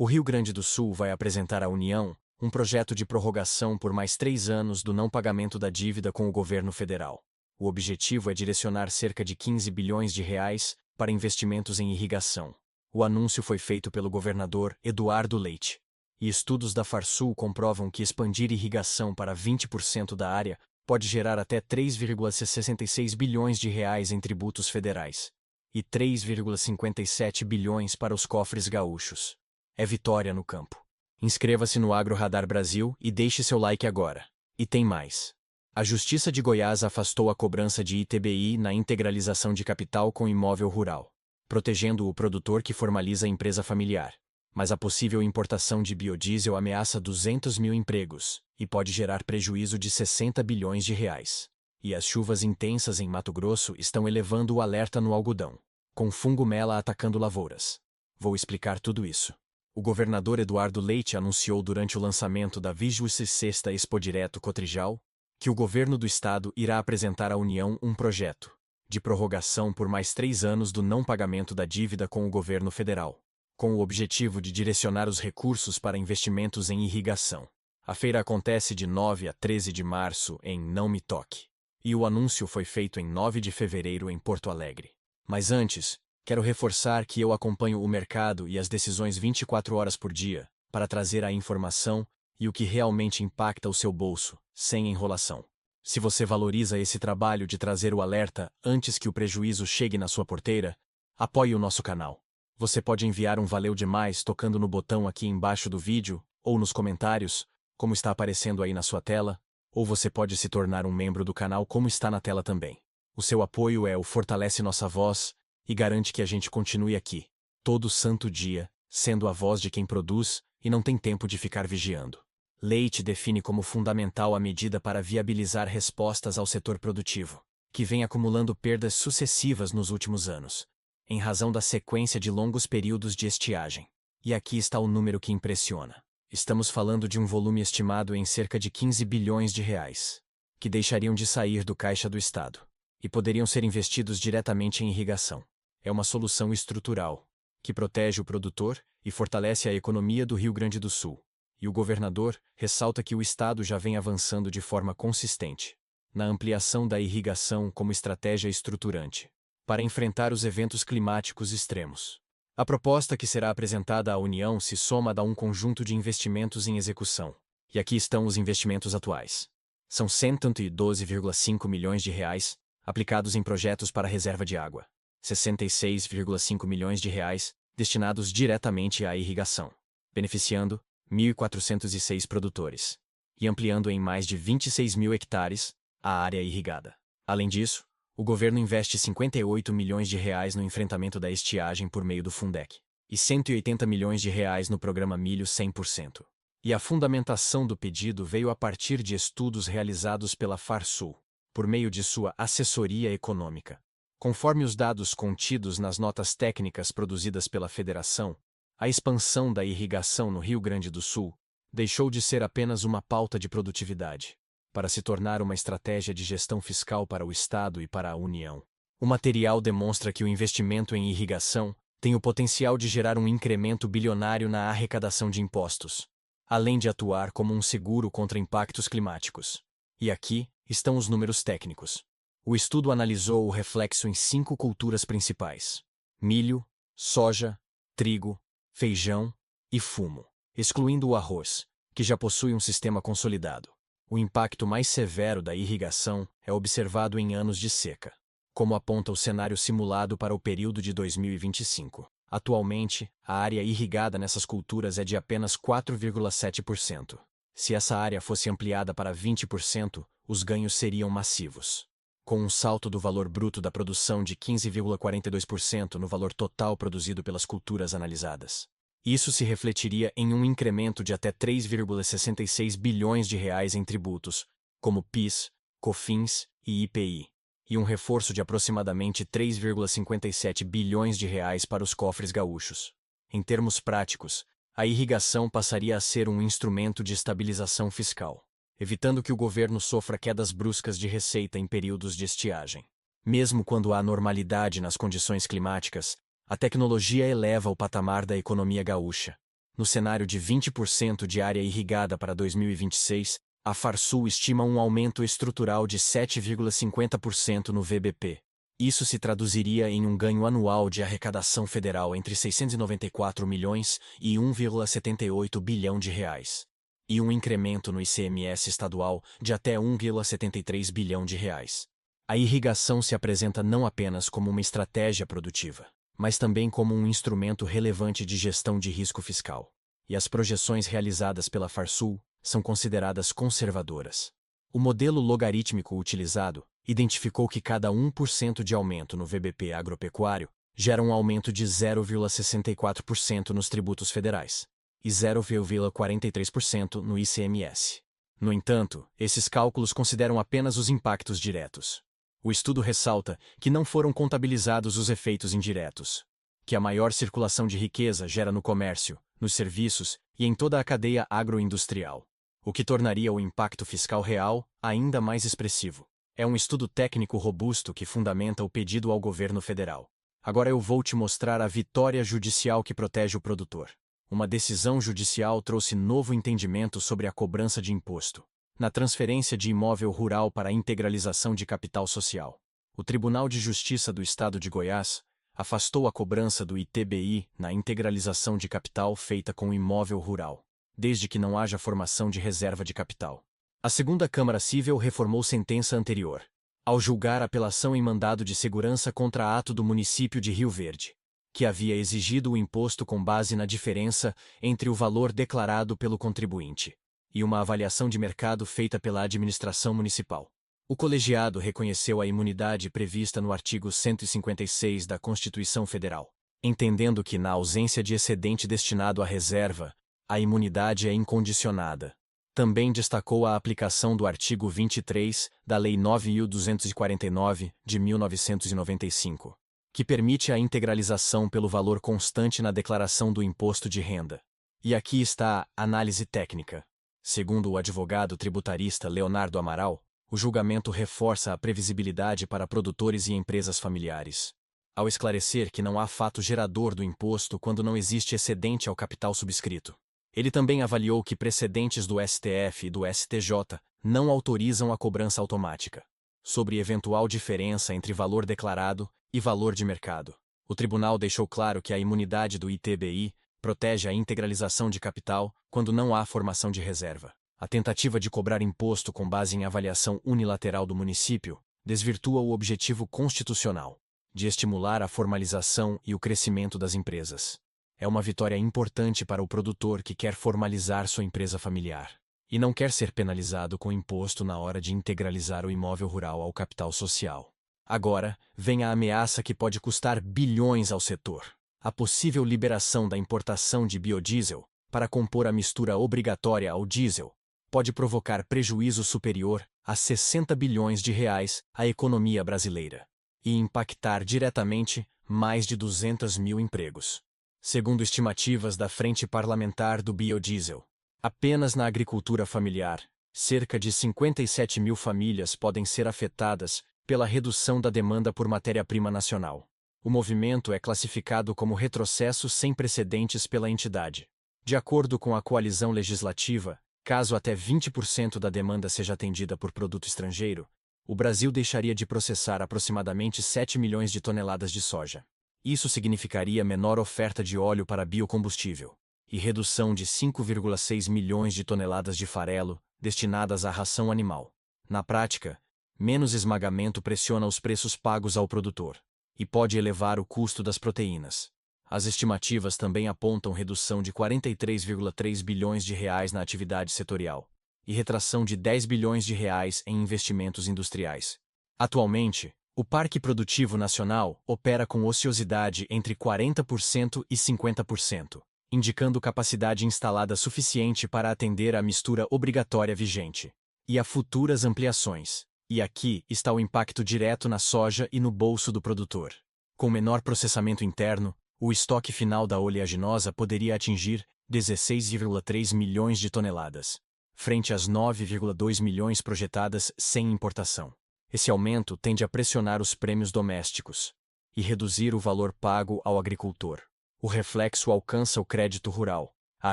O Rio Grande do Sul vai apresentar à União um projeto de prorrogação por mais 3 anos do não pagamento da dívida com o governo federal. O objetivo é direcionar cerca de 15 bilhões de reais para investimentos em irrigação. O anúncio foi feito pelo governador Eduardo Leite. E estudos da Farsul comprovam que expandir irrigação para 20% da área pode gerar até 3,66 bilhões de reais em tributos federais e 3,57 bilhões para os cofres gaúchos. É vitória no campo. Inscreva-se no Agro Radar Brasil e deixe seu like agora. E tem mais. A Justiça de Goiás afastou a cobrança de ITBI na integralização de capital com imóvel rural, protegendo o produtor que formaliza a empresa familiar. Mas a possível importação de biodiesel ameaça 200 mil empregos e pode gerar prejuízo de 60 bilhões de reais. E as chuvas intensas em Mato Grosso estão elevando o alerta no algodão, com fungo mela atacando lavouras. Vou explicar tudo isso. O governador Eduardo Leite anunciou durante o lançamento da 26ª Expo Direto Cotrijal que o governo do estado irá apresentar à União um projeto de prorrogação por mais 3 anos do não pagamento da dívida com o governo federal, com o objetivo de direcionar os recursos para investimentos em irrigação. A feira acontece de 9 a 13 de março em Não Me Toque, e o anúncio foi feito em 9 de fevereiro em Porto Alegre. Mas antes, quero reforçar que eu acompanho o mercado e as decisões 24 horas por dia, para trazer a informação e o que realmente impacta o seu bolso, sem enrolação. Se você valoriza esse trabalho de trazer o alerta antes que o prejuízo chegue na sua porteira, apoie o nosso canal. Você pode enviar um valeu demais tocando no botão aqui embaixo do vídeo, ou nos comentários, como está aparecendo aí na sua tela, ou você pode se tornar um membro do canal como está na tela também. O seu apoio fortalece nossa voz e garante que a gente continue aqui, todo santo dia, sendo a voz de quem produz e não tem tempo de ficar vigiando. Leite define como fundamental a medida para viabilizar respostas ao setor produtivo, que vem acumulando perdas sucessivas nos últimos anos, em razão da sequência de longos períodos de estiagem. E aqui está o número que impressiona. Estamos falando de um volume estimado em cerca de 15 bilhões de reais, que deixariam de sair do caixa do Estado e poderiam ser investidos diretamente em irrigação. É uma solução estrutural, que protege o produtor e fortalece a economia do Rio Grande do Sul. E o governador ressalta que o Estado já vem avançando de forma consistente na ampliação da irrigação como estratégia estruturante para enfrentar os eventos climáticos extremos. A proposta que será apresentada à União se soma a um conjunto de investimentos em execução. E aqui estão os investimentos atuais. São 112,5 milhões de reais aplicados em projetos para reserva de água, 66,5 milhões de reais destinados diretamente à irrigação, beneficiando 1.406 produtores, e ampliando em mais de 26 mil hectares a área irrigada. Além disso, o governo investe 58 milhões de reais no enfrentamento da estiagem por meio do Fundec, e 180 milhões de reais no programa Milho 100%. E a fundamentação do pedido veio a partir de estudos realizados pela Farsul, por meio de sua assessoria econômica. Conforme os dados contidos nas notas técnicas produzidas pela Federação, a expansão da irrigação no Rio Grande do Sul deixou de ser apenas uma pauta de produtividade, para se tornar uma estratégia de gestão fiscal para o Estado e para a União. O material demonstra que o investimento em irrigação tem o potencial de gerar um incremento bilionário na arrecadação de impostos, além de atuar como um seguro contra impactos climáticos. E aqui estão os números técnicos. O estudo analisou o reflexo em 5 culturas principais: milho, soja, trigo, feijão e fumo, excluindo o arroz, que já possui um sistema consolidado. O impacto mais severo da irrigação é observado em anos de seca, como aponta o cenário simulado para o período de 2025. Atualmente, a área irrigada nessas culturas é de apenas 4,7%. Se essa área fosse ampliada para 20%, os ganhos seriam massivos, com um salto do valor bruto da produção de 15,42% no valor total produzido pelas culturas analisadas. Isso se refletiria em um incremento de até 3,66 bilhões de reais em tributos, como PIS, COFINS e IPI, e um reforço de aproximadamente 3,57 bilhões de reais para os cofres gaúchos. Em termos práticos, a irrigação passaria a ser um instrumento de estabilização fiscal, evitando que o governo sofra quedas bruscas de receita em períodos de estiagem. Mesmo quando há normalidade nas condições climáticas, a tecnologia eleva o patamar da economia gaúcha. No cenário de 20% de área irrigada para 2026, a Farsul estima um aumento estrutural de 7,50% no VBP. Isso se traduziria em um ganho anual de arrecadação federal entre 694 milhões e 1,78 bilhão de reais. E um incremento no ICMS estadual de até 1,73 bilhão de reais. A irrigação se apresenta não apenas como uma estratégia produtiva, mas também como um instrumento relevante de gestão de risco fiscal. E as projeções realizadas pela Farsul são consideradas conservadoras. O modelo logarítmico utilizado identificou que cada 1% de aumento no VBP agropecuário gera um aumento de 0,64% nos tributos federais e 0,43% no ICMS. No entanto, esses cálculos consideram apenas os impactos diretos. O estudo ressalta que não foram contabilizados os efeitos indiretos, que a maior circulação de riqueza gera no comércio, nos serviços e em toda a cadeia agroindustrial, o que tornaria o impacto fiscal real ainda mais expressivo. É um estudo técnico robusto que fundamenta o pedido ao governo federal. Agora eu vou te mostrar a vitória judicial que protege o produtor. Uma decisão judicial trouxe novo entendimento sobre a cobrança de imposto na transferência de imóvel rural para a integralização de capital social. O Tribunal de Justiça do Estado de Goiás afastou a cobrança do ITBI na integralização de capital feita com imóvel rural, desde que não haja formação de reserva de capital. A segunda Câmara Cível reformou sentença anterior, ao julgar apelação em mandado de segurança contra ato do município de Rio Verde, que havia exigido o imposto com base na diferença entre o valor declarado pelo contribuinte e uma avaliação de mercado feita pela administração municipal. O colegiado reconheceu a imunidade prevista no artigo 156 da Constituição Federal, entendendo que, na ausência de excedente destinado à reserva, a imunidade é incondicionada. Também destacou a aplicação do artigo 23 da Lei 9.249, de 1995, que permite a integralização pelo valor constante na declaração do imposto de renda. E aqui está a análise técnica. Segundo o advogado tributarista Leonardo Amaral, o julgamento reforça a previsibilidade para produtores e empresas familiares, ao esclarecer que não há fato gerador do imposto quando não existe excedente ao capital subscrito. Ele também avaliou que precedentes do STF e do STJ não autorizam a cobrança automática, sobre eventual diferença entre valor declarado e valor de mercado. O tribunal deixou claro que a imunidade do ITBI protege a integralização de capital quando não há formação de reserva. A tentativa de cobrar imposto com base em avaliação unilateral do município desvirtua o objetivo constitucional de estimular a formalização e o crescimento das empresas. É uma vitória importante para o produtor que quer formalizar sua empresa familiar e não quer ser penalizado com imposto na hora de integralizar o imóvel rural ao capital social. Agora, vem a ameaça que pode custar bilhões ao setor. A possível liberação da importação de biodiesel para compor a mistura obrigatória ao diesel pode provocar prejuízo superior a 60 bilhões de reais à economia brasileira e impactar diretamente mais de 200 mil empregos. Segundo estimativas da Frente Parlamentar do Biodiesel, apenas na agricultura familiar, cerca de 57 mil famílias podem ser afetadas pela redução da demanda por matéria-prima nacional. O movimento é classificado como retrocesso sem precedentes pela entidade. De acordo com a coalizão legislativa, caso até 20% da demanda seja atendida por produto estrangeiro, o Brasil deixaria de processar aproximadamente 7 milhões de toneladas de soja. Isso significaria menor oferta de óleo para biocombustível e redução de 5,6 milhões de toneladas de farelo destinadas à ração animal. Na prática, menos esmagamento pressiona os preços pagos ao produtor e pode elevar o custo das proteínas. As estimativas também apontam redução de 43,3 bilhões de reais na atividade setorial e retração de 10 bilhões de reais em investimentos industriais. Atualmente, o Parque Produtivo Nacional opera com ociosidade entre 40% e 50%, indicando capacidade instalada suficiente para atender à mistura obrigatória vigente e a futuras ampliações. E aqui está o impacto direto na soja e no bolso do produtor. Com menor processamento interno, o estoque final da oleaginosa poderia atingir 16,3 milhões de toneladas, frente às 9,2 milhões projetadas sem importação. Esse aumento tende a pressionar os prêmios domésticos e reduzir o valor pago ao agricultor. O reflexo alcança o crédito rural, a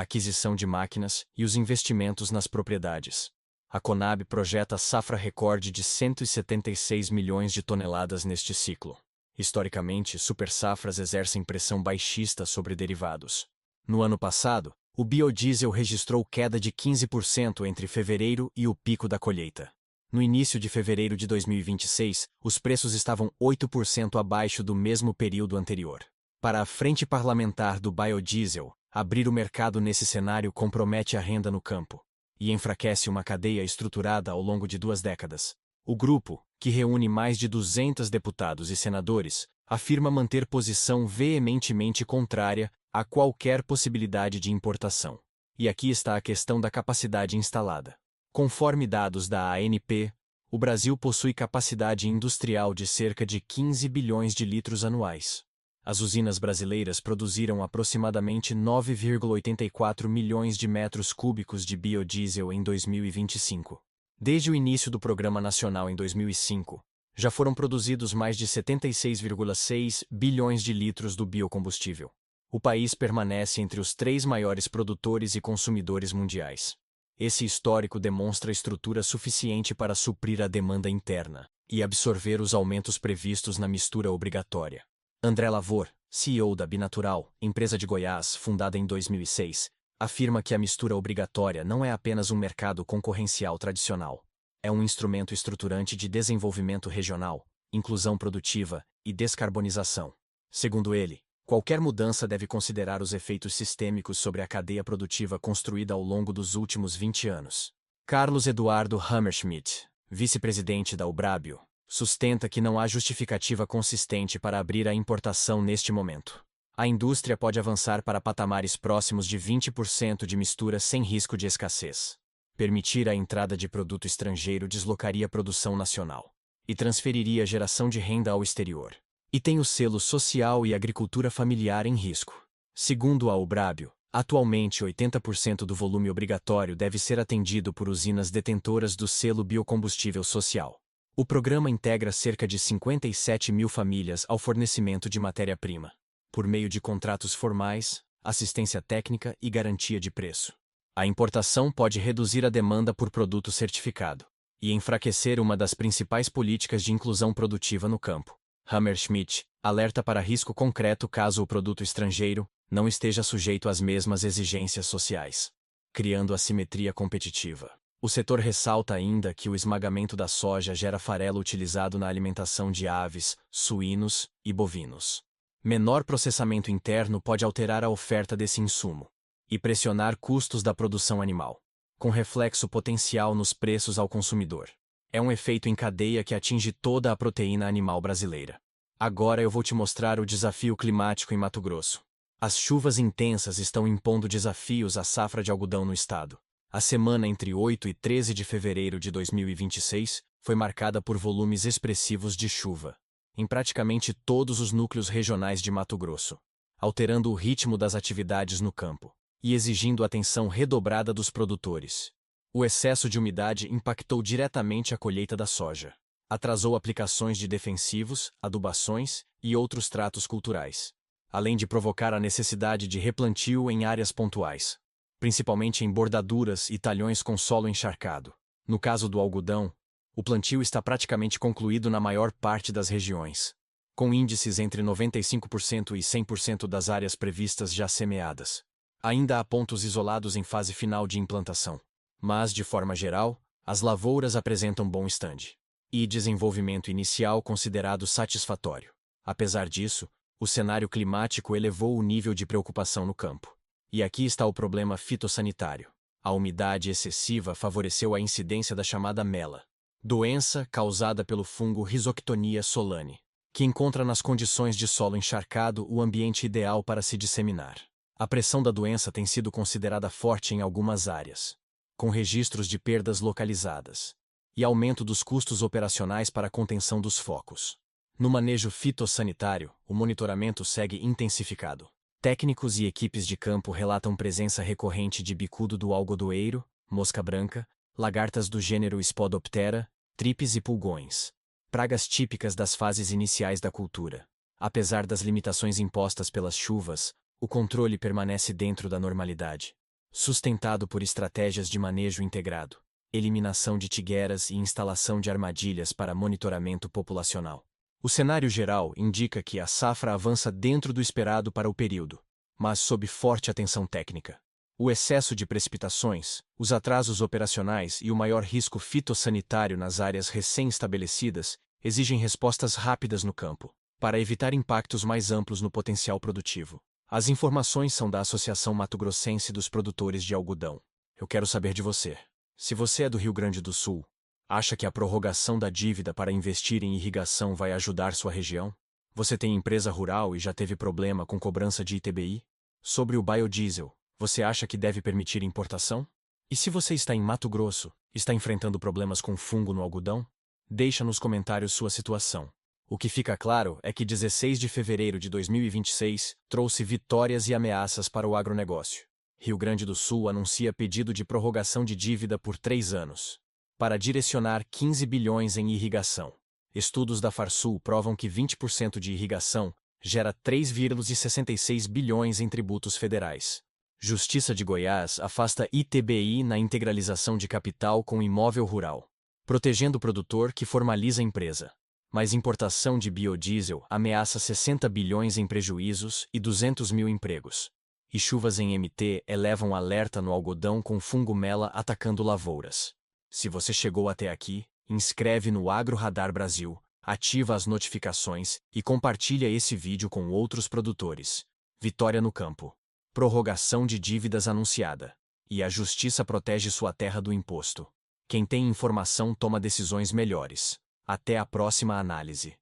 aquisição de máquinas e os investimentos nas propriedades. A Conab projeta safra recorde de 176 milhões de toneladas neste ciclo. Historicamente, supersafras exercem pressão baixista sobre derivados. No ano passado, o biodiesel registrou queda de 15% entre fevereiro e o pico da colheita. No início de fevereiro de 2026, os preços estavam 8% abaixo do mesmo período anterior. Para a Frente Parlamentar do Biodiesel, abrir o mercado nesse cenário compromete a renda no campo e enfraquece uma cadeia estruturada ao longo de 2 décadas. O grupo, que reúne mais de 200 deputados e senadores, afirma manter posição veementemente contrária a qualquer possibilidade de importação. E aqui está a questão da capacidade instalada. Conforme dados da ANP, o Brasil possui capacidade industrial de cerca de 15 bilhões de litros anuais. As usinas brasileiras produziram aproximadamente 9,84 milhões de metros cúbicos de biodiesel em 2025. Desde o início do Programa Nacional em 2005, já foram produzidos mais de 76,6 bilhões de litros do biocombustível. O país permanece entre os 3 maiores produtores e consumidores mundiais. Esse histórico demonstra estrutura suficiente para suprir a demanda interna e absorver os aumentos previstos na mistura obrigatória. André Lavor, CEO da Binatural, empresa de Goiás fundada em 2006, afirma que a mistura obrigatória não é apenas um mercado concorrencial tradicional. É um instrumento estruturante de desenvolvimento regional, inclusão produtiva e descarbonização. Segundo ele, qualquer mudança deve considerar os efeitos sistêmicos sobre a cadeia produtiva construída ao longo dos últimos 20 anos. Carlos Eduardo Hammerschmidt, vice-presidente da Ubrabio, sustenta que não há justificativa consistente para abrir a importação neste momento. A indústria pode avançar para patamares próximos de 20% de mistura sem risco de escassez. Permitir a entrada de produto estrangeiro deslocaria a produção nacional e transferiria a geração de renda ao exterior. E tem o selo social e agricultura familiar em risco. Segundo a Ubrabio, atualmente 80% do volume obrigatório deve ser atendido por usinas detentoras do selo biocombustível social. O programa integra cerca de 57 mil famílias ao fornecimento de matéria-prima, por meio de contratos formais, assistência técnica e garantia de preço. A importação pode reduzir a demanda por produto certificado e enfraquecer uma das principais políticas de inclusão produtiva no campo. Hammerschmidt alerta para risco concreto caso o produto estrangeiro não esteja sujeito às mesmas exigências sociais, criando assimetria competitiva. O setor ressalta ainda que o esmagamento da soja gera farelo utilizado na alimentação de aves, suínos e bovinos. Menor processamento interno pode alterar a oferta desse insumo e pressionar custos da produção animal, com reflexo potencial nos preços ao consumidor. É um efeito em cadeia que atinge toda a proteína animal brasileira. Agora eu vou te mostrar o desafio climático em Mato Grosso. As chuvas intensas estão impondo desafios à safra de algodão no estado. A semana entre 8 e 13 de fevereiro de 2026 foi marcada por volumes expressivos de chuva em praticamente todos os núcleos regionais de Mato Grosso, alterando o ritmo das atividades no campo e exigindo atenção redobrada dos produtores. O excesso de umidade impactou diretamente a colheita da soja. Atrasou aplicações de defensivos, adubações e outros tratos culturais, além de provocar a necessidade de replantio em áreas pontuais, principalmente em bordaduras e talhões com solo encharcado. No caso do algodão, o plantio está praticamente concluído na maior parte das regiões, com índices entre 95% e 100% das áreas previstas já semeadas. Ainda há pontos isolados em fase final de implantação, mas, de forma geral, as lavouras apresentam bom estande e desenvolvimento inicial considerado satisfatório. Apesar disso, o cenário climático elevou o nível de preocupação no campo. E aqui está o problema fitossanitário. A umidade excessiva favoreceu a incidência da chamada mela, doença causada pelo fungo Rhizoctonia solani, que encontra nas condições de solo encharcado o ambiente ideal para se disseminar. A pressão da doença tem sido considerada forte em algumas áreas, com registros de perdas localizadas e aumento dos custos operacionais para a contenção dos focos. No manejo fitossanitário, o monitoramento segue intensificado. Técnicos e equipes de campo relatam presença recorrente de bicudo do algodoeiro, mosca branca, lagartas do gênero Spodoptera, tripes e pulgões, pragas típicas das fases iniciais da cultura. Apesar das limitações impostas pelas chuvas, o controle permanece dentro da normalidade. sustentado por estratégias de manejo integrado, eliminação de tigueras e instalação de armadilhas para monitoramento populacional. O cenário geral indica que a safra avança dentro do esperado para o período, mas sob forte atenção técnica. O excesso de precipitações, os atrasos operacionais e o maior risco fitossanitário nas áreas recém-estabelecidas exigem respostas rápidas no campo, para evitar impactos mais amplos no potencial produtivo. As informações são da Associação Mato Grossense dos Produtores de Algodão. Eu quero saber de você. Se você é do Rio Grande do Sul, acha que a prorrogação da dívida para investir em irrigação vai ajudar sua região? Você tem empresa rural e já teve problema com cobrança de ITBI? Sobre o biodiesel, você acha que deve permitir importação? E se você está em Mato Grosso, está enfrentando problemas com fungo no algodão? Deixa nos comentários sua situação. O que fica claro é que 16 de fevereiro de 2026 trouxe vitórias e ameaças para o agronegócio. Rio Grande do Sul anuncia pedido de prorrogação de dívida por 3 anos, para direcionar 15 bilhões em irrigação. Estudos da Farsul provam que 20% de irrigação gera 3,66 bilhões em tributos federais. Justiça de Goiás afasta ITBI na integralização de capital com imóvel rural, protegendo o produtor que formaliza a empresa. Mas importação de biodiesel ameaça 60 bilhões em prejuízos e 200 mil empregos. E chuvas em MT elevam alerta no algodão com fungo mela atacando lavouras. Se você chegou até aqui, inscreve no Agro Radar Brasil, ativa as notificações e compartilha esse vídeo com outros produtores. Vitória no campo. Prorrogação de dívidas anunciada. E a justiça protege sua terra do imposto. Quem tem informação toma decisões melhores. Até a próxima análise.